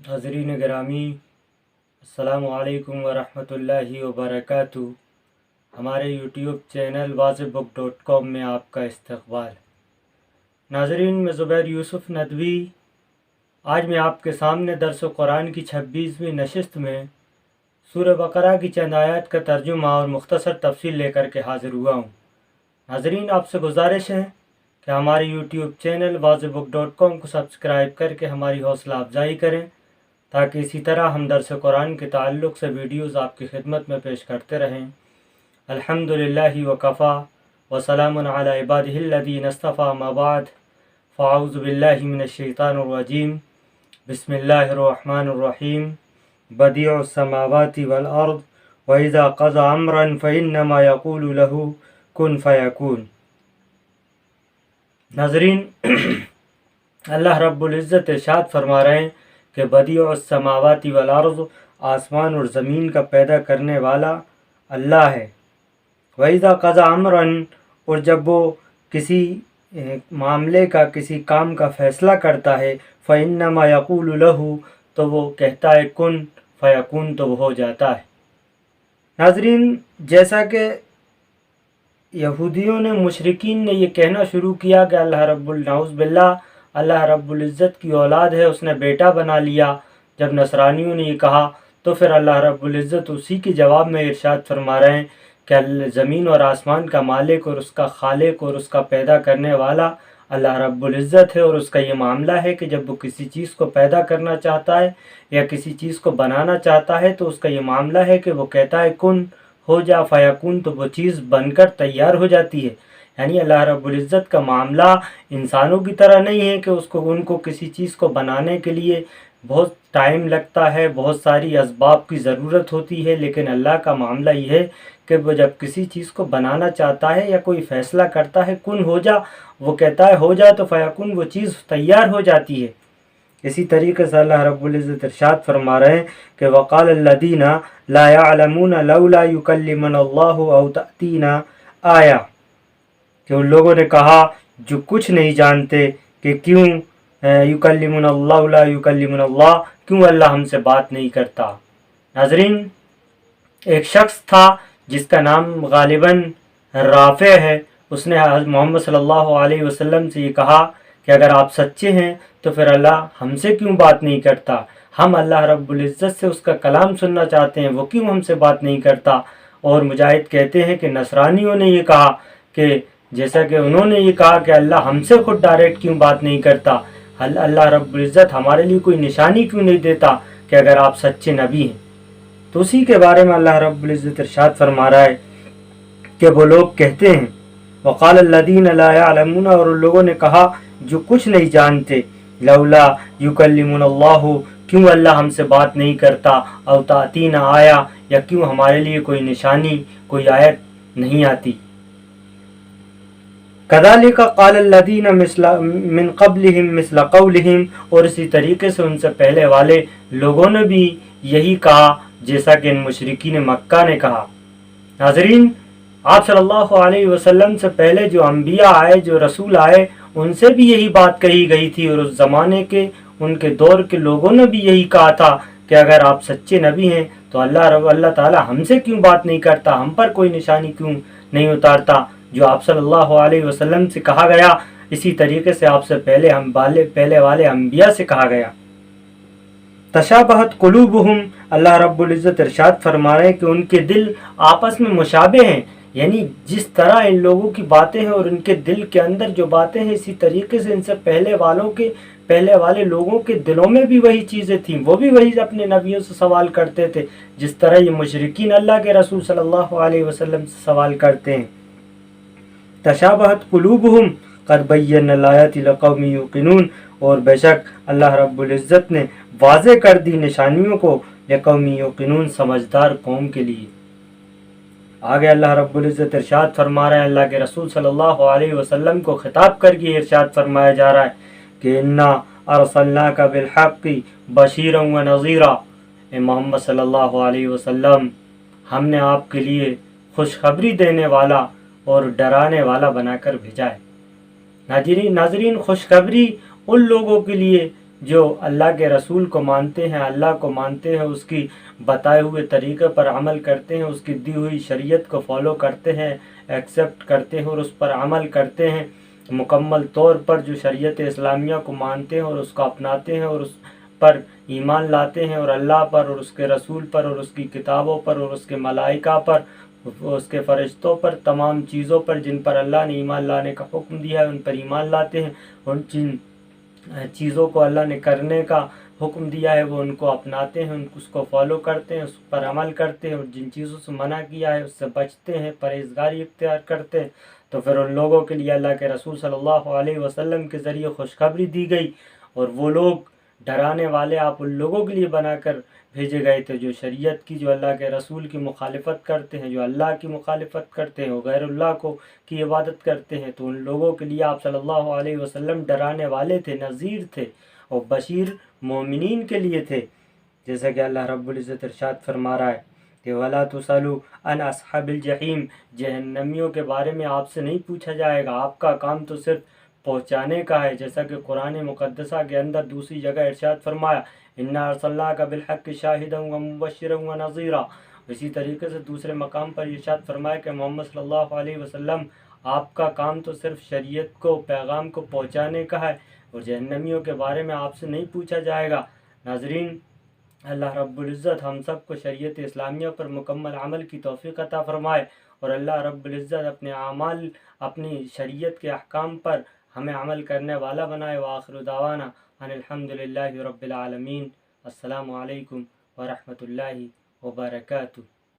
नाज़रीन गिरामी, अस्सलामु अलैकुम वरहमतुल्लाहि वबरकातुहू। हमारे यूट्यूब चैनल वाज़िबुक.com में आपका इस्तक़बाल। नाज़रीन, मैं ज़ुबैर यूसुफ़ नदवी आज मैं आपके सामने दर्स कुरान की 26वीं नशिस्त में सूरह बकरा की चंद आयत का तर्जुमा और मुख्तसर तफसील लेकर के हाज़िर हुआ हूँ। नाज़रीन, आपसे गुजारिश है कि हमारे यूट्यूब चैनल वाज़िबुक.com को सब्सक्राइब करके हमारी हौसला अफजाई करें, ताकि इसी तरह हम दर्स कुरान के ताल्लुक़ से वीडियोज़ आपकी खिदमत में पेश करते रहें। अल्हम्दुलिल्लाहि व कफ़ा व सलामुन अला इबादिहिल्लज़ीना इस्तफ़ा अम्मा बाद फ़अऊज़ु बिल्लाहि मिनश शैतानिर रजीम। बिस्मिल्लाहिर रहमानिर रहीम। बदीउस समावाति वल अर्ज़ व इज़ा क़ज़ा अम्रन फ़इन्नमा यक़ूलु लहू कुन फ़यकून। नाज़रीन, अल्लाह रब्बुल इज़्ज़त इरशाद फरमा रहे हैं कि बदीउस समावाति वल अर्ज़, आसमान और ज़मीन का पैदा करने वाला अल्लाह है। व इज़ा क़ज़ा अम्रन, और जब वो किसी मामले का, किसी काम का फ़ैसला करता है, फ़इन्नमा यक़ूलु लहू, तो वो कहता है कुन फ़यकून, तो वो हो जाता है। नाज़रीन, जैसा कि यहूदियों ने, मुशरिकीन ने ये कहना शुरू किया कि अल्लाह रब्बुल इज़्ज़त की औलाद है, उसने बेटा बना लिया। जब नसरानियों ने ये कहा तो फिर अल्लाह रब्बुल इज़्ज़त उसी के जवाब में इरशाद फरमा रहे हैं कि ज़मीन और आसमान का मालिक और उसका खालिक और उसका पैदा करने वाला अल्लाह रब्बुल इज़्ज़त है। और उसका ये मामला है कि जब वो किसी चीज़ को पैदा करना चाहता है या किसी चीज़ को बनाना चाहता है, तो उसका ये मामला है कि वो कहता है कुन हो जा फ़यकून, तो वो चीज़ बनकर तैयार हो जाती है। यानी अल्लाह रब्बुल इज़्ज़त का मामला इंसानों की तरह नहीं है कि उनको किसी चीज़ को बनाने के लिए बहुत टाइम लगता है, बहुत सारी असबाब की ज़रूरत होती है। लेकिन अल्लाह का मामला ये है कि वो जब किसी चीज़ को बनाना चाहता है या कोई फ़ैसला करता है कुन हो जा, वो कहता है हो जा, तो फ़यकून वो चीज़ तैयार हो जाती है। इसी तरीके से अल्लाह रब्बुल इज़्ज़त इरशाद फरमा रहे हैं कि वक़ालल्लज़ीना ला यअलमूना लौला युकल्लिमुनल्लाहु औ तअतीना आया, कि उन लोगों ने कहा जो कुछ नहीं जानते कि क्यों युकल्लिमुनल्लाहु ला युकल्लिमुनल्लाह, क्यों अल्लाह हमसे बात नहीं करता। नाज़रीन, एक शख्स था जिसका नाम गालिबन राफ़े है। उसने हज़रत मोहम्मद सल्लल्लाहु अलैहि वसल्लम से ये कहा कि अगर आप सच्चे हैं तो फिर अल्लाह हमसे क्यों बात नहीं करता। हम अल्लाह रब्बुल इज़्ज़त से उसका कलाम सुनना चाहते हैं, वो क्यों हमसे बात नहीं करता। और मुजाहिद कहते हैं कि नसरानियों ने ये कहा कि जैसा कि उन्होंने ये कहा कि अल्लाह हमसे खुद डायरेक्ट क्यों बात नहीं करता, अल्लाह रब्बुल इज़्ज़त हमारे लिए कोई निशानी क्यों नहीं देता कि अगर आप सच्चे नबी हैं। तो उसी के बारे में अल्लाह रब्बुल इज़्ज़त इरशाद फरमा रहा है कि वो लोग कहते हैं वक़ालल्लज़ीना ला यअलमून, और उन लोगों ने कहा जो कुछ नहीं जानते, लौला युकल्लिमुनल्लाहु, क्यों अल्लाह हमसे बात नहीं करता, औ तातीना आया, या क्यों हमारे लिए कोई निशानी, कोई आयत नहीं आती। कज़ालिका क़ालल्लज़ीना मिन क़ब्लिहिम मिस्ल क़ौलिहिम, और इसी तरीके से उनसे पहले वाले लोगों ने भी यही कहा जैसा कि इन मुशरिकीन मक्का ने कहा। नाज़रीन, आप सल्लल्लाहु अलैहि वसल्लम से पहले जो अंबिया आए, जो रसूल आए, उनसे भी यही बात कही गई थी। और उस ज़माने के, उनके दौर के लोगों ने भी यही कहा था कि अगर आप सच्चे नबी हैं तो अल्लाह ताला हमसे क्यों बात नहीं करता, हम पर कोई निशानी क्यों नहीं उतारता। जो आप सल्लल्लाहु अलैहि वसल्लम से कहा गया, इसी तरीके से आपसे पहले वाले अंबिया से कहा गया। तशाबहत कुलूबुहुम, अल्लाह रब्बुल इज़्ज़त इरशाद फरमा रहे हैं कि उनके दिल आपस में मुशाबे हैं। यानी जिस तरह इन लोगों की बातें हैं और उनके दिल के अंदर जो बातें हैं, इसी तरीके से इनसे पहले वाले लोगों के दिलों में भी वही चीज़ें थीं। वो भी वही अपने नबियों से सवाल करते थे, जिस तरह ये मुशरिकीन अल्लाह के रसूल सल्लल्लाहु अलैहि वसल्लम से सवाल करते हैं। तशाबहत कुलूबुहुम क़द बय्यनल आयाति लिक़ौमिन युक़िनून, और बेशक अल्लाह रब्बुल इज़्ज़त ने वाज़े कर दी निशानियों को लिक़ौमिन युक़िनून, समझदार कौम के लिए। आगे अल्लाह रब्बुल इज़्ज़त इरशाद फरमा रहे हैं, अल्लाह के रसूल सल्लल्लाहु अलैहि वसल्लम को खिताब करके इरशाद फरमाया जा रहा है कि इन्ना अरसलनाका बिलहक़्क़ि बशीरन व नज़ीरा, मोहम्मद सल्लल्लाहु अलैहि वसल्लम, हमने आपके लिए खुशखबरी देने वाला और डराने वाला बनाकर भेजा है। नाज़रीन, खुशखबरी उन लोगों के लिए جو اللہ کے رسول کو مانتے ہیں، اللہ کو مانتے ہیں، اس کی بتائے ہوئے طریقے پر عمل کرتے ہیں، اس کی دی ہوئی شریعت کو فالو کرتے ہیں، ایکسیپٹ کرتے ہیں اور اس پر عمل کرتے ہیں، مکمل طور پر جو شریعت اسلامیہ کو مانتے ہیں اور اس کو اپناتے ہیں اور اس پر ایمان لاتے ہیں، اور اللہ پر اور اس کے رسول پر اور اس کی کتابوں پر اور اس کے ملائکہ پر، اس کے فرشتوں پر، تمام چیزوں پر جن پر اللہ نے ایمان لانے کا حکم دیا ہے ان پر ایمان لاتے ہیں، ان چیزوں کو اللہ نے کرنے کا حکم دیا ہے وہ ان کو اپناتے ہیں، اس کو فالو کرتے ہیں، اس پر عمل کرتے ہیں، اور جن چیزوں سے منع کیا ہے اس سے بچتے ہیں، پرہیزگاری اختیار کرتے ہیں، تو پھر ان لوگوں کے لیے اللہ کے رسول صلی اللہ علیہ وسلم کے ذریعے خوشخبری دی گئی، اور وہ لوگ ڈرانے والے آپ ان لوگوں کے لیے بنا کر بھیجے گئے تھے جو شریعت کی، جو اللہ کے رسول کی مخالفت کرتے ہیں، جو اللہ کی مخالفت کرتے ہیں، غیر اللہ کو کی عبادت کرتے ہیں، تو ان لوگوں کے لیے آپ صلی اللہ علیہ وسلم ڈرانے والے تھے، نذیر تھے، اور بشیر مومنین کے لیے تھے، جیسا کہ اللہ رب العزت ارشاد فرما رہا ہے کہ وَلَا تُسْأَلُوا عَنْ أَصْحَابِ الْجَحِيمِ، جہنمیوں کے بارے میں آپ سے نہیں پوچھا جائے گا، آپ کا کام تو صرف پہنچانے کا ہے، جیسا کہ قرآن مقدسہ کے اندر دوسری جگہ ارشاد فرمایا اِنَّا أَرْسَلْنَاكَ بِالْحَقِّ شَاهِدًا وَمُبَشِّرًا وَنَذِيرًا، اسی طریقے سے دوسرے مقام پر ارشاد فرمایا کہ محمد صلی اللہ علیہ وسلم آپ کا کام تو صرف شریعت کو، پیغام کو پہنچانے کا ہے، اور جہنمیوں کے بارے میں آپ سے نہیں پوچھا جائے گا۔ ناظرین، اللہ رب العزت ہم سب کو شریعت اسلامیہ پر مکمل عمل کی توفیق عطا فرمائے، اور اللہ رب العزت اپنے اعمال، اپنی شریعت کے احکام پر ہمیں عمل کرنے والا بنائے۔ وآخر دعوانا ان الحمد للہ رب العالمین۔ السلام علیکم ورحمۃ اللہ وبرکاتہ۔